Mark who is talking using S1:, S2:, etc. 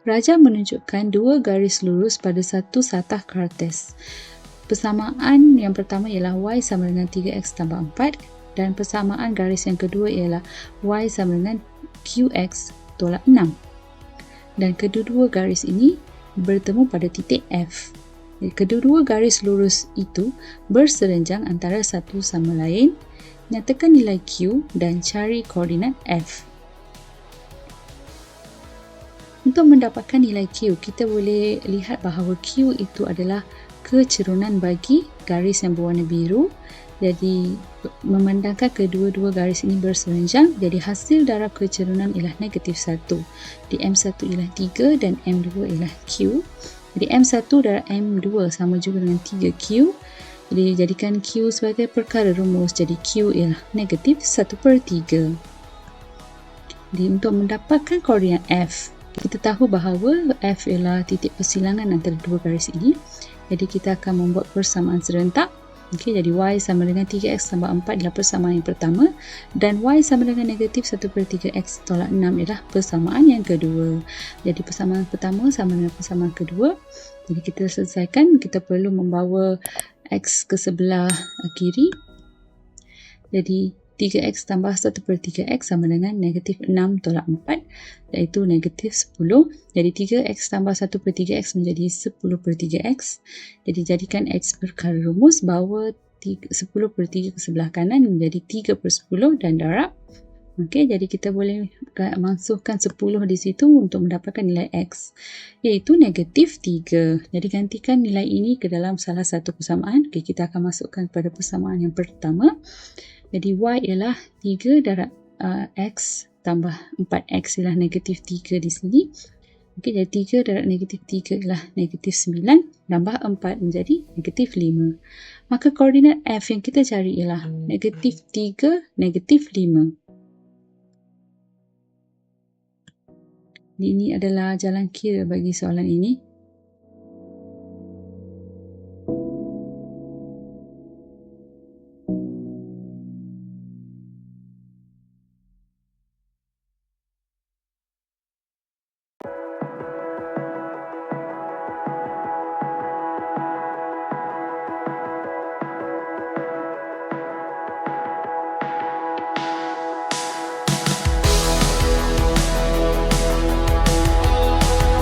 S1: Rajah menunjukkan dua garis lurus pada satu satah kertas. Persamaan yang pertama ialah Y sama dengan 3X tambah 4 dan persamaan garis yang kedua ialah Y sama dengan QX tolak 6. Dan kedua-dua garis ini bertemu pada titik F. Kedua-dua garis lurus itu berserenjang antara satu sama lain. Nyatakan nilai Q dan cari koordinat F. Untuk mendapatkan nilai Q, kita boleh lihat bahawa Q itu adalah kecerunan bagi garis yang berwarna biru. Jadi, memandangkan kedua-dua garis ini berserenjang, jadi hasil darab kecerunan ialah -1. Di M1 ialah 3 dan M2 ialah Q. Jadi, M1 darab M2 sama juga dengan 3Q. Jadi, jadikan Q sebagai perkara rumus. Jadi, Q ialah -1/3. Jadi, untuk mendapatkan koordinat F, kita tahu bahawa F ialah titik persilangan antara dua garis ini. Jadi, kita akan membuat persamaan serentak. Jadi, Y sama dengan 3X tambah 4 ialah persamaan yang pertama. Dan Y sama dengan -1/3X tolak 6 ialah persamaan yang kedua. Jadi, persamaan pertama sama dengan persamaan kedua. Jadi, kita selesaikan. Kita perlu membawa X ke sebelah kiri. Jadi 3X tambah 1/3X sama dengan -6 tolak 4, iaitu -10. Jadi 3X tambah 1/3X menjadi 10/3X. Jadi jadikan X perkara rumus, bawa 10/3 ke sebelah kanan menjadi 3/10 dan darab. Okey, jadi kita boleh masukkan 10 di situ untuk mendapatkan nilai X, iaitu -3. Jadi gantikan nilai ini ke dalam salah satu persamaan. Okey, kita akan masukkan pada persamaan yang pertama. Jadi Y ialah 3 darab X tambah 4X ialah -3 di sini. Okey, jadi 3 darab -3 ialah -9, tambah 4 menjadi -5. Maka koordinat F yang kita cari ialah -3, -5. Ini adalah jalan kira bagi soalan ini.